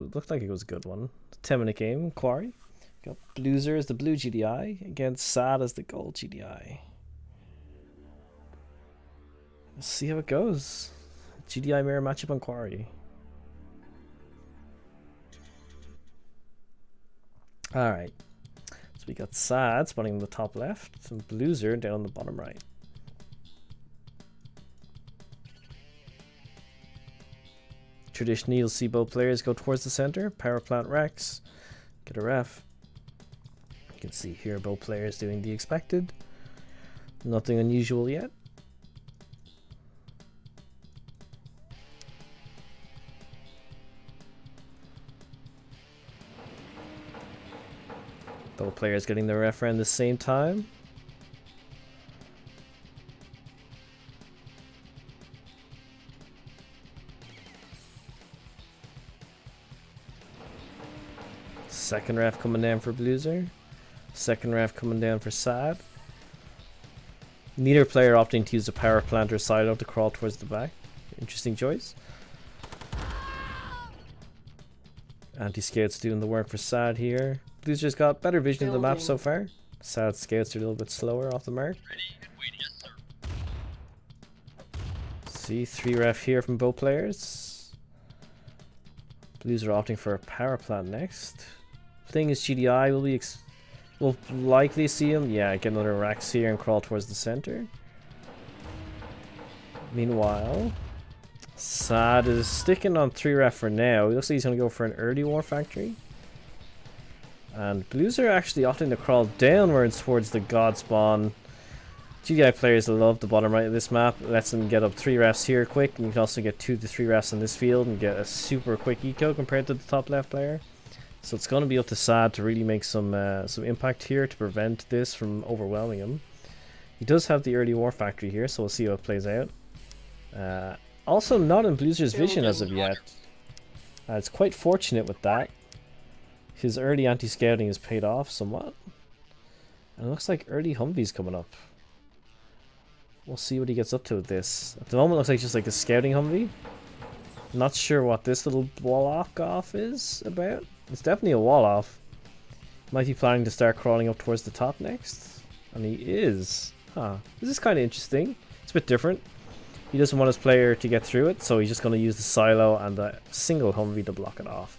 it looked like it was a good one. 10-minute game. Quarry. Got BLoser as the blue GDI against Sad as the gold GDI. Let's see how it goes. GDI mirror matchup on Quarry. Alright. So we got Sad spawning in the top left and BLoser down the bottom right. Traditionally, you'll see both players go towards the center. Power plant Rex. Get a ref. You can see here both players doing the expected. Nothing unusual yet. Both players getting the ref around the same time. Second ref coming down for BLoser. Second ref coming down for Sad. Neither player opting to use the power plant or silo to crawl towards the back. Interesting choice. Anti-scouts doing the work for Sad here. BLoser's got better vision of the map so far. Sad scouts are a little bit slower off the mark. See, 3 ref here from both players. BLoser opting for a power plant next. Thing is, GDI will likely see him. Yeah, get another Rex here and crawl towards the center. Meanwhile, Sad is sticking on 3 ref for now. He looks like he's going to go for an early war factory. And BLoser actually opting to crawl downwards towards the god spawn. GDI players love the bottom right of this map. It lets them get up 3 refs here quick. And you can also get 2 to 3 refs in this field and get a super quick eco compared to the top left player. So it's going to be up to Sad to really make some impact here to prevent this from overwhelming him. He does have the early war factory here, so we'll see how it plays out. Also not in BLoser's vision as of yet. It's quite fortunate with that. His early anti-scouting has paid off somewhat. And it looks like early Humvee's coming up. We'll see what he gets up to with this. At the moment it looks like just like a scouting Humvee. Not sure what this little wall-off off is about. It's definitely a wall-off. Might be planning to start crawling up towards the top next. And he is. Huh. This is kind of interesting. It's a bit different. He doesn't want his player to get through it, so he's just going to use the silo and the single Humvee to block it off.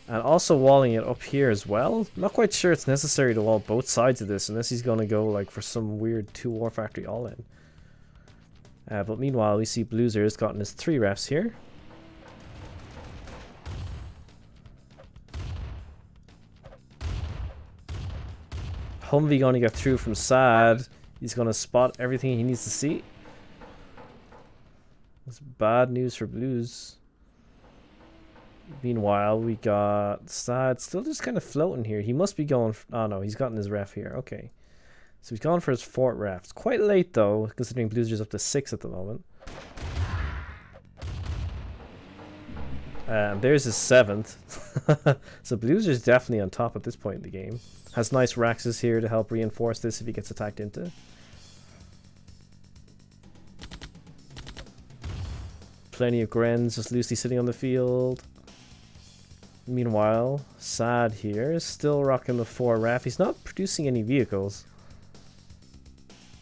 And also walling it up here as well. Not quite sure it's necessary to wall both sides of this unless he's going to go like for some weird 2 war factory all-in. But meanwhile, we see BLoser has gotten his 3 refs here. Humvee going to get through from Sad. He's going to spot everything he needs to see. That's bad news for Blues. Meanwhile, we got Sad still just kind of floating here. He must be going... Oh no, he's gotten his ref here. Okay. So he's gone for his 4th ref. It's quite late though, considering BLoser's up to 6 at the moment. There's his 7th. So BLoser's definitely on top at this point in the game. Has nice Raxes here to help reinforce this if he gets attacked into. Plenty of Grens just loosely sitting on the field. Meanwhile, Sad here is still rocking the 4 ref. He's not producing any vehicles.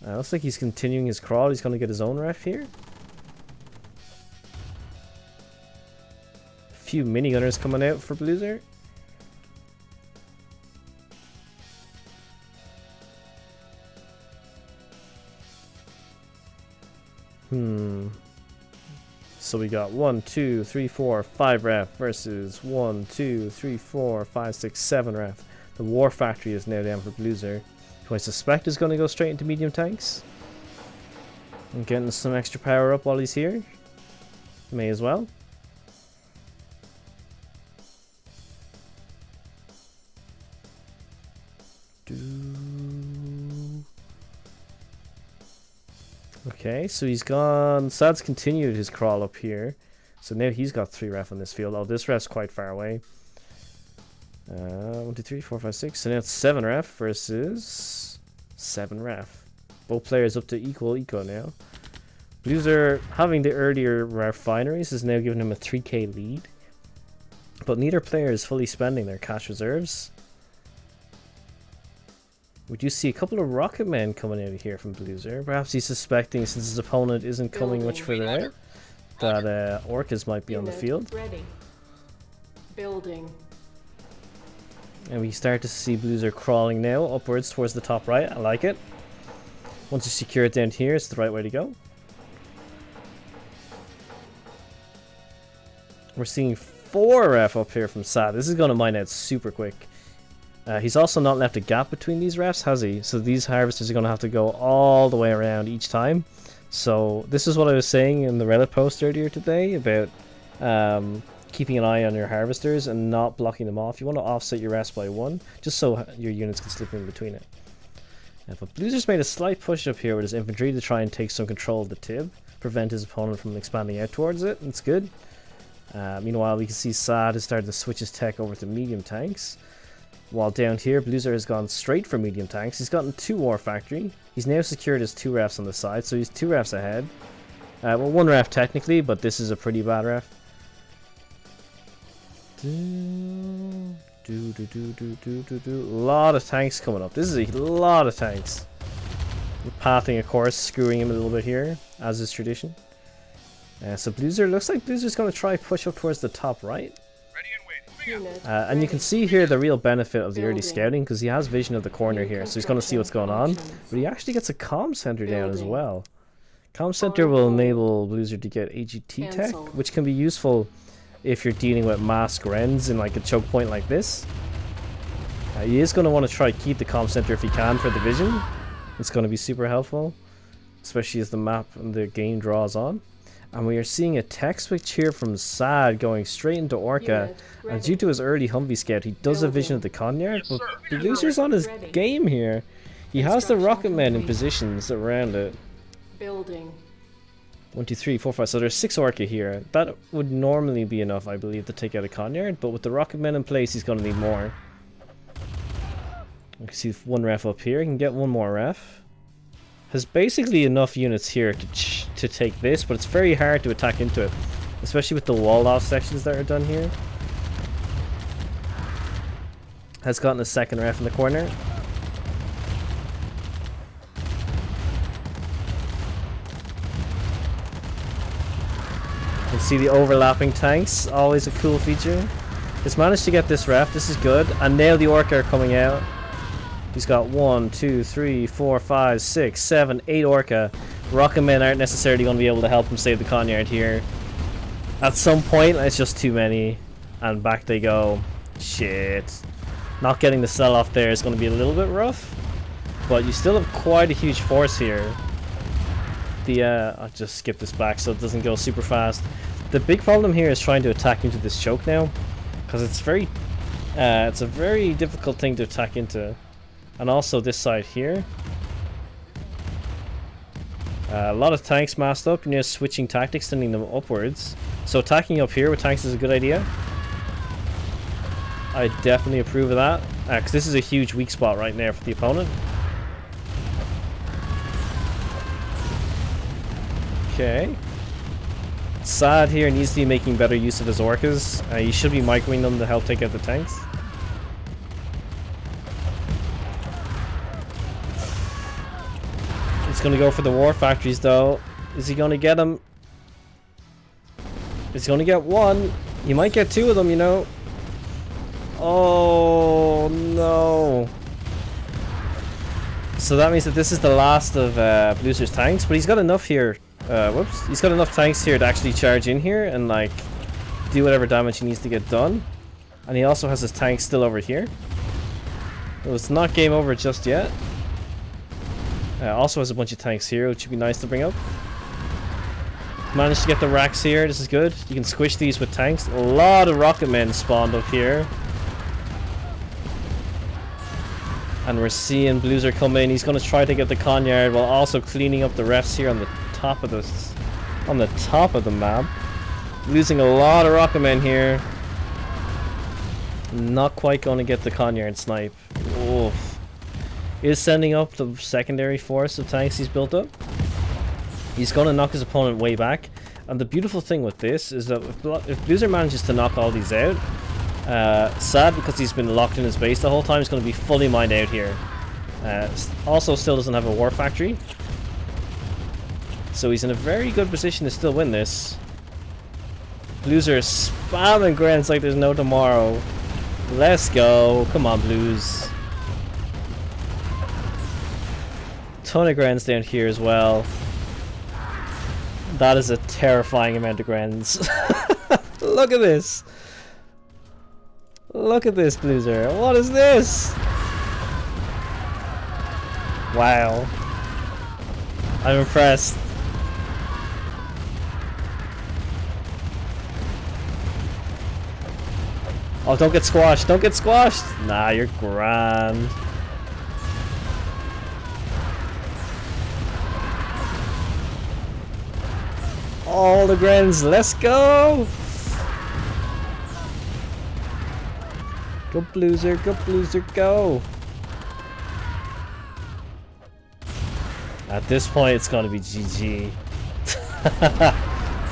Looks like he's continuing his crawl. He's going to get his own ref here. A few minigunners coming out for BLoser. So we got 1, 2, 3, 4, 5 ref versus 1, 2, 3, 4, 5, 6, 7 ref. The war factory is now down for BLoser, who I suspect is going to go straight into medium tanks. And getting some extra power up while he's here. May as well. Okay, so he's gone. Sad's continued his crawl up here. So now he's got 3 ref on this field. Oh, this ref's quite far away. 1, 2, 3, 4, 5, 6. So now it's 7 ref versus 7 ref. Both players up to equal eco now. BLoser having the earlier refineries is now giving him a 3k lead. but neither player is fully spending their cash reserves. We do see a couple of rocket men coming out of here from BLoser. Perhaps he's suspecting, since his opponent isn't coming much further out, that Orcas might be on the field. Ready. Building. And we start to see BLoser crawling now upwards towards the top right. I like it. Once you secure it down here, it's the right way to go. We're seeing 4 ref up here from Sad. This is going to mine out super quick. He's also not left a gap between these refs, has he? So these harvesters are going to have to go all the way around each time. So this is what I was saying in the Reddit post earlier today about keeping an eye on your harvesters and not blocking them off. You want to offset your refs by 1, just so your units can slip in between it. But BLoser's made a slight push up here with his infantry to try and take some control of the Tib, prevent his opponent from expanding out towards it. It's good. Meanwhile, we can see Sad has started to switch his tech over to medium tanks. While down here, BLoser has gone straight for medium tanks. He's gotten 2 War Factory. He's now secured his 2 refs on the side, so he's 2 refs ahead. Well, 1 ref technically, but this is a pretty bad ref. A lot of tanks coming up. This is a lot of tanks. Pathing, of course, screwing him a little bit here, as is tradition. So BLoser, looks like BLoser's going to try push up towards the top right. And you can see here the real benefit of the early scouting, because he has vision of the corner here, so he's going to see what's going on. But he actually gets a comm center down as well. Comm center will enable BLoser to get AGT tech, which can be useful if you're dealing with mass Grens in like a choke point like this. He is going to want to try to keep the comm center if he can for the vision. It's going to be super helpful, especially as the map and the game draws on. And we are seeing a tech switch here from Sad going straight into Orca. And due to his early Humvee scout, he does have vision of the Conyard, but BLoser's on his game here. He has the rocket men in positions around it. Building. 1, 2, 3, 4, 5. So there's 6 Orca here. That would normally be enough, I believe, to take out a Conyard, but with the rocket men in place, he's going to need more. You can see 1 ref up here. He can get 1 more ref. Has basically enough units here to take this, but it's very hard to attack into it, especially with the walled off sections that are done here. Has gotten a 2nd ref in the corner. You can see the overlapping tanks, always a cool feature. He's managed to get this ref, this is good, and now the Orca are coming out. He's got 1, 2, 3, 4, 5, 6, 7, 8 Orca. Rocket men aren't necessarily going to be able to help him save the Conyard here. At some point, it's just too many. And back they go. Shit. Not getting the sell off there is going to be a little bit rough. But you still have quite a huge force here. I'll just skip this back so it doesn't go super fast. The big problem here is trying to attack into this choke now. Because it's a very difficult thing to attack into. And also this side here. A lot of tanks massed up, switching tactics, sending them upwards. So attacking up here with tanks is a good idea. I definitely approve of that, because this is a huge weak spot right now for the opponent. Okay. Sad here needs to be making better use of his Orcas. He should be microing them to help take out the tanks. He's going to go for the War Factories though. Is he going to get them? He's going to get 1. He might get 2 of them, Oh no. So that means that this is the last of BLoser's tanks, but he's got enough here. Whoops. He's got enough tanks here to actually charge in here and like do whatever damage he needs to get done. And he also has his tanks still over here. So it's not game over just yet. Also has a bunch of tanks here, which would be nice to bring up. Managed to get the racks here, this is good. You can squish these with tanks. A lot of rocket men spawned up here. And we're seeing BLoser come in. He's going to try to get the Conyard while also cleaning up the refs here on the top of the map. Losing a lot of rocket men here. Not quite going to get the Conyard snipe. Oof. Is sending up the secondary force of tanks he's built up. He's going to knock his opponent way back. And the beautiful thing with this is that if BLoser manages to knock all these out, Sad because he's been locked in his base the whole time. He's going to be fully mined out here. Also still doesn't have a war factory. So he's in a very good position to still win this. BLoser is spamming Grants like there's no tomorrow. Let's go. Come on, Blues. Ton of Grants down here as well. That is a terrifying amount of Grants. Look at this. Look at this, BLoser. What is this? Wow. I'm impressed. Oh, don't get squashed. Don't get squashed. Nah, you're grand. All the grands. Let's go. Go BLoser. Go BLoser. Go. At this point, it's gonna be GG.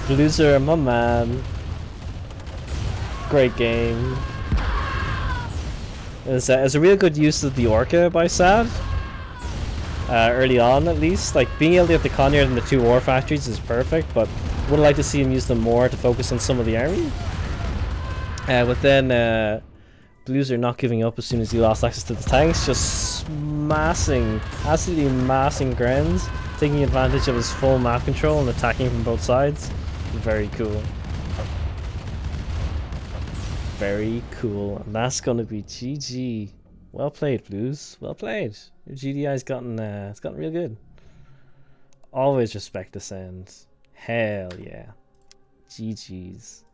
BLoser, my man. Great game. It's a real good use of the Orca by Sad. Early on, at least. Like, being able to get the Conyard and the 2 war factories is perfect, but would like to see him use them more to focus on some of the army. But then, BLoser not giving up as soon as he lost access to the tanks, just massing, absolutely massing grounds, taking advantage of his full map control and attacking from both sides. Very cool. Very cool. And that's gonna be GG. Well played, Blues. Well played. Your GDI's gotten it's gotten real good. Always respect the sound. Hell yeah. GG's.